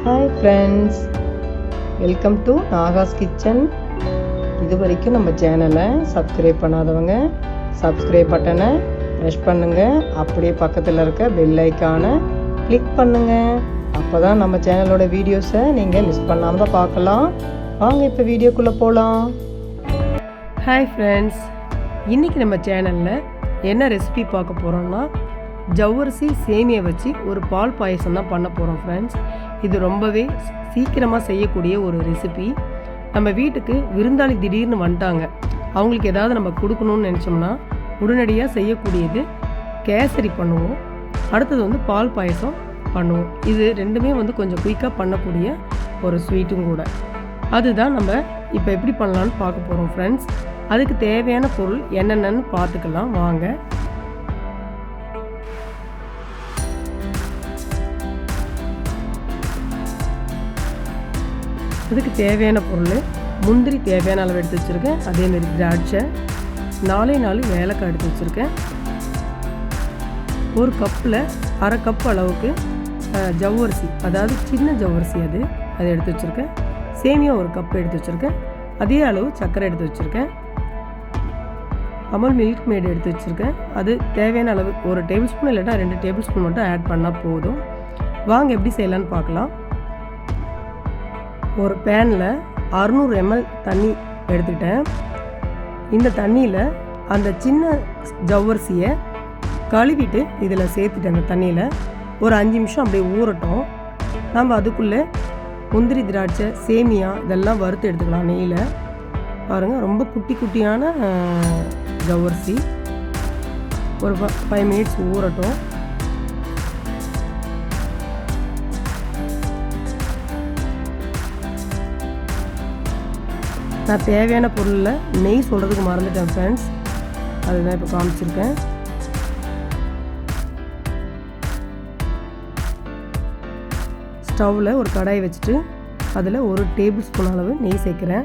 Hi friends, welcome to Nahash kitchen. இது வரைக்கும் நம்ம சேனலை சப்ஸ்கிரைப் பண்ணாதவங்க சப்ஸ்கிரைப் பட்டனை ப்ரெஸ் பண்ணுங்கள். அப்படியே பக்கத்தில் இருக்க பெல் ஐக்கானை கிளிக் பண்ணுங்கள். அப்போ தான் நம்ம சேனலோட வீடியோஸை நீங்கள் மிஸ் பண்ணாமல் தான் பார்க்கலாம். வாங்க இப்போ வீடியோக்குள்ளே போகலாம். ஹாய் ஃப்ரெண்ட்ஸ், இன்றைக்கி நம்ம சேனலில் என்ன ரெசிபி பார்க்க போகிறோம்னா ஜவ்வரிசி சேமியை வச்சு ஒரு பால் பாயசம் தான் பண்ண போகிறோம் ஃப்ரெண்ட்ஸ். இது ரொம்பவே சீக்கிரமாக செய்யக்கூடிய ஒரு ரெசிபி. நம்ம வீட்டுக்கு விருந்தாளி திடீர்னு வந்துட்டாங்க, அவங்களுக்கு ஏதாவது நம்ம கொடுக்கணும்னு நினச்சோம்னா உடனடியாக செய்யக்கூடியது கேசரி பண்ணுவோம். அடுத்தது பால் பாயசம் பண்ணுவோம். இது ரெண்டுமே கொஞ்சம் குயிக்காக பண்ணக்கூடிய ஒரு ஸ்வீட்டும் கூட. அதுதான் நம்ம இப்போ எப்படி பண்ணலான்னு பார்க்க போகிறோம் ஃப்ரெண்ட்ஸ். அதுக்கு தேவையான பொருள் என்னென்னு பார்த்துக்கலாம் வாங்க. அதுக்கு தேவையான பொருள் முந்திரி தேவையான அளவு எடுத்து வச்சுருக்கேன். அதேமாரி திராட்சை 4 ஏலக்காய் எடுத்து வச்சுருக்கேன். ஒரு கப்பில் அரை கப் அளவுக்கு ஜவ்வரிசி, அதாவது சின்ன ஜவ்வரிசி அதை எடுத்து வச்சுருக்கேன். சேமியா ஒரு கப் எடுத்து வச்சுருக்கேன். அதே அளவு சர்க்கரை எடுத்து வச்சுருக்கேன். அமுல் மில்க் மேட் எடுத்து வச்சுருக்கேன். அது தேவையான அளவு ஒரு டேபிள் ஸ்பூன் இல்லைன்னா 2 டேபிள் ஸ்பூன் மட்டும் ஆட் பண்ணால் போதும். வாங்க எப்படி செய்யலான்னு பார்க்கலாம். ஒரு பேனில் 600 ml தண்ணி எடுத்துக்கிட்டேன். இந்த தண்ணியில் அந்த சின்ன ஜவ்வரிசியை கழுவிட்டு இதில் சேர்த்துட்டேன். அந்த தண்ணியில் ஒரு 5 நிமிஷம் அப்படியே ஊறட்டும். நம்ம அதுக்குள்ளே முந்திரி திராட்சை சேமியா இதெல்லாம் வறுத்து எடுத்துக்கலாம் நெய்யில். பாருங்கள், ரொம்ப குட்டி குட்டியான ஜவ்வரிசி. ஒரு 5 மினிட்ஸ் ஊறட்டும். நான் தேவையான பொருளில் நெய் சொல்கிறதுக்கு மறந்துட்டேன் ஃப்ரெண்ட்ஸ். அதுதான் இப்போ காமிச்சிருக்கேன். ஸ்டவ்வில் ஒரு கடாயை வச்சுட்டு அதில் 1 டேபிள் ஸ்பூன் அளவு நெய் சேர்க்குறேன்.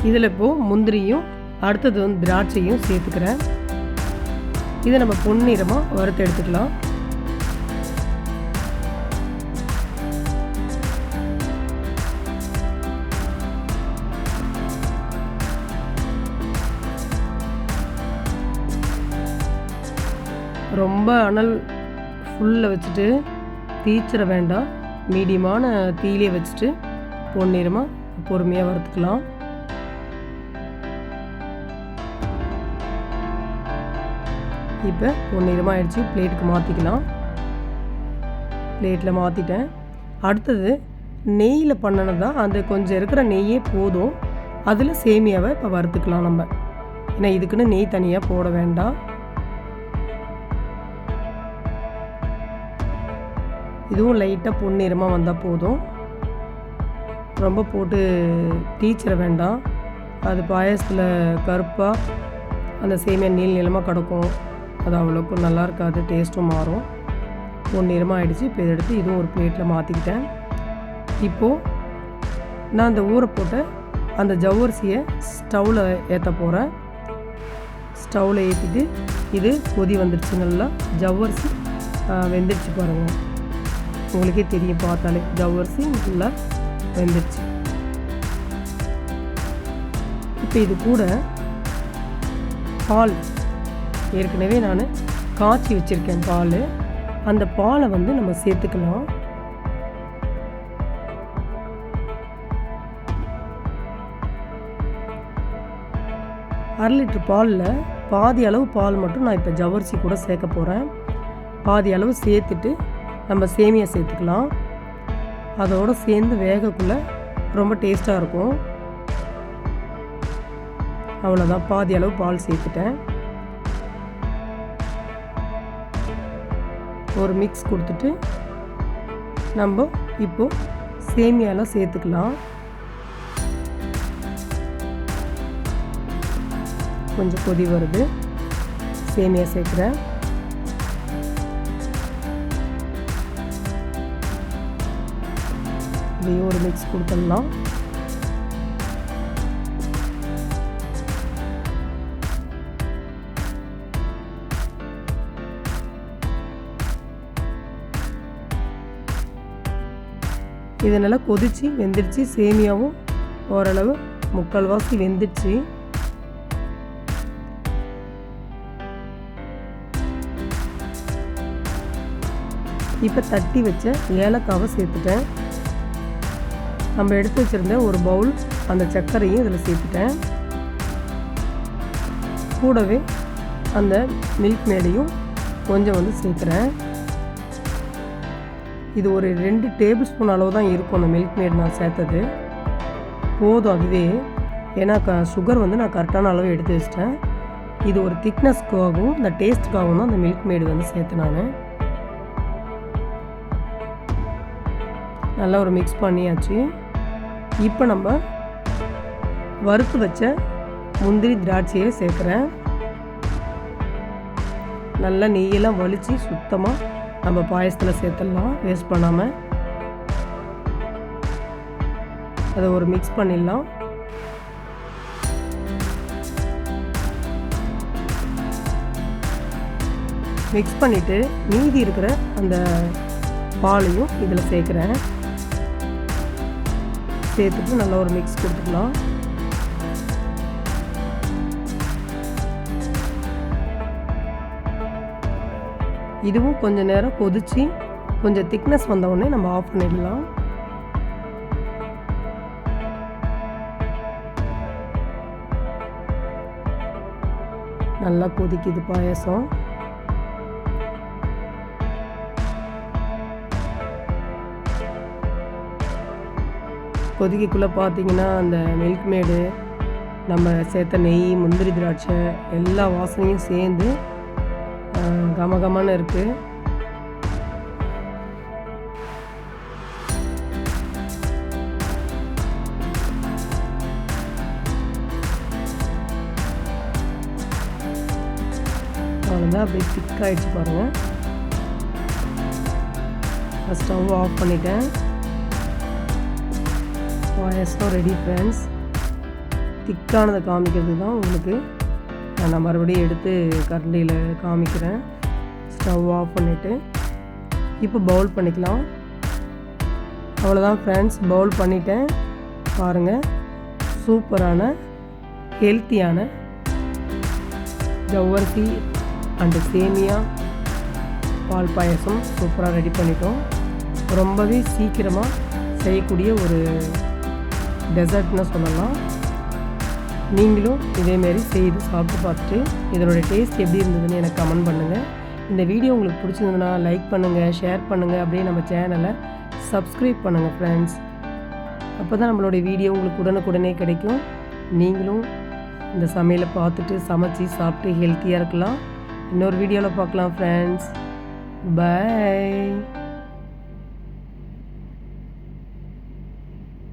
இதில் இப்போது முந்திரியும் அடுத்தது திராட்சையும் சேர்த்துக்கிறேன். இதை நம்ம பொன்னிறமாக வறுத்து எடுத்துக்கலாம். ரொம்ப அனல் ஃபுல்லில் வச்சுட்டு தீச்சிட வேண்டாம். மீடியமான தீயிலே வச்சுட்டு பொன்னிறமாக பொறுமையாக வறுத்துக்கலாம். இப்போ பொன்னிறமாக ஆயிடுச்சு. பிளேட்டுக்கு மாற்றிக்கலாம். பிளேட்டில் மாற்றிட்டேன். அடுத்தது நெய்யில் பண்ணினது தான், அந்த கொஞ்சம் இருக்கிற நெய்யே போதும். அதில் சேமியாவை இப்போ வறுத்துக்கலாம் நம்ம. ஏன்னா இதுக்குன்னு நெய் தனியாக போட வேண்டாம். இதுவும் லைட்டாக பொன்னிறமாக வந்தால் போதும். ரொம்ப போட்டு தீச்சிட வேண்டாம். அது பாயசத்தில் கருப்பாக அந்த சேமியா நீளமாக கிடக்கும். அது அவ்வளோக்கும் நல்லா இருக்காது, டேஸ்ட்டும் மாறும். பொன்னிறமாக ஆகிடுச்சு. இப்போ இதை எடுத்து இதுவும் ஒரு பிளேட்டில் மாற்றிக்கிட்டேன். இப்போது நான் அந்த ஊற போட்ட அந்த ஜவ்வரிசியை ஸ்டவ்வில் ஏற்ற போகிறேன். ஸ்டவ்வில் ஏற்றிட்டு இது கொதி வந்துடுச்சு. நல்லா ஜவ்வரிசி வெந்துடுச்சு பாருங்கள். உங்களுக்கே தெரியும் பார்த்தாலே ஜவ்வரிசி நல்லா வெந்துடுச்சு. இப்போ இது கூட பால் ஏற்கனவே நான் காய்ச்சி வச்சுருக்கேன் பால். அந்த பாலை நம்ம சேர்த்துக்கலாம். அரை லிட்டர் பாலில் பாதி அளவு பால் மட்டும் நான் இப்போ ஜவ்வரிசி கூட சேர்க்க போகிறேன். பாதி அளவு சேர்த்துட்டு நம்ம சேமியா சேர்த்துக்கலாம். அதோடு சேர்ந்து வேகக்குள்ளே ரொம்ப டேஸ்ட்டாக இருக்கும். அவ்வளோதான், பாதி அளவு பால் சேர்த்துட்டேன். ஒரு மிக்ஸ் கொடுத்துட்டு நம்ம இப்போது சேமியாலாம் சேர்த்துக்கலாம். கொஞ்சம் கொதி வருது. சேமியா சேர்க்குறேன். இதையும் ஒரு மிக்ஸ் கொடுத்துடலாம். இது நல்லா கொதித்து வெந்துடுச்சு. சேமியாவும் ஓரளவு முக்கால்வாசி வெந்துடுச்சு. இப்போ தட்டி வச்ச ஏலக்காவை சேர்த்துட்டேன். நம்ம எடுத்து வச்சுருந்த ஒரு பவுல் அந்த சர்க்கரையும் இதில் சேர்த்துட்டேன். கூடவே அந்த மில்க் மேடையும் கொஞ்சம் சேர்க்குறேன். இது ஒரு 2 டேபிள் ஸ்பூன் அளவு தான் இருக்கும் அந்த மில்க் மேட் நான் சேர்த்தது. போதும் அதுவே. ஏன்னா சுகர் நான் கரெக்டான அளவு எடுத்து வச்சிட்டேன். இது ஒரு திக்னஸ்க்காகவும் இந்த டேஸ்ட்டுக்காகவும் தான் அந்த மில்க் மேடு சேர்த்து நான் நல்லா ஒரு மிக்ஸ் பண்ணியாச்சு. இப்போ நம்ம வறுத்து வச்ச முந்திரி திராட்சையை சேர்க்குறேன். நல்லா நெய்யெல்லாம் வலித்து சுத்தமாக நம்ம பாயசத்தில் சேர்த்துடலாம் வேஸ்ட் பண்ணாமல். அதை ஒரு மிக்ஸ் பண்ணிடலாம். மிக்ஸ் பண்ணிவிட்டு மீதி இருக்கிற அந்த பாலையும் இதில் சேர்க்குறேன். சேர்த்துட்டு நல்லா ஒரு மிக்ஸ் கொடுத்துக்கலாம். இதுவும் கொஞ்சம் நேரம் கொதிச்சு கொஞ்சம் திக்னஸ் வந்தவுடனே நம்ம ஆஃப் பண்ணிடலாம். நல்லா கொதிக்குது பாயசம். கொதிக்கக்குள்ளே பார்த்தீங்கன்னா அந்த மில்க் மேடு, நம்ம சேர்த்த நெய், முந்திரி திராட்சை எல்லா வாசனையும் சேர்ந்து கமகமான இருக்குது. அவ்வளோதான், அப்படியே திக்காகிடுச்சு பாருங்கள். ஸ்டவ் ஆஃப் பண்ணிட்டேன். பாயசம் ரெடி ஃப்ரெண்ட்ஸ். திக்கானதை காமிக்கிறது தான் உங்களுக்கு நான் மறுபடியும் எடுத்து கரண்டியில் காமிக்கிறேன். ஸ்டவ் ஆஃப் பண்ணிவிட்டு இப்போ பவுல் பண்ணிக்கலாம். அவ்வளோதான் ஃப்ரெண்ட்ஸ், பவுல் பண்ணிட்டேன். பாருங்கள், சூப்பரான ஹெல்த்தியான ஜவ்வரிசி அண்டு சேமியா பால் பாயசம் சூப்பராக ரெடி பண்ணிட்டோம். ரொம்பவே சீக்கிரமாக செய்யக்கூடிய ஒரு டெசர்ட்னு சொல்லலாம். நீங்களும் இதேமாரி செய்து சாப்பிட்டு பார்த்துட்டு இதனோட டேஸ்ட் எப்படி இருந்ததுன்னு எனக்கு கமெண்ட் பண்ணுங்கள். இந்த வீடியோ உங்களுக்கு பிடிச்சிருந்ததுன்னா லைக் பண்ணுங்கள், ஷேர் பண்ணுங்கள், அப்படியே நம்ம சேனலை சப்ஸ்கிரைப் பண்ணுங்கள் ஃப்ரெண்ட்ஸ். அப்போ தான் நம்மளுடைய வீடியோ உங்களுக்கு உடனுக்குடனே கிடைக்கும். நீங்களும் இந்த சமையலை பார்த்துட்டு சமைச்சி சாப்பிட்டு ஹெல்த்தியாக இருக்கலாம். இன்னொரு வீடியோவில் பார்க்கலாம் ஃப்ரெண்ட்ஸ். பை.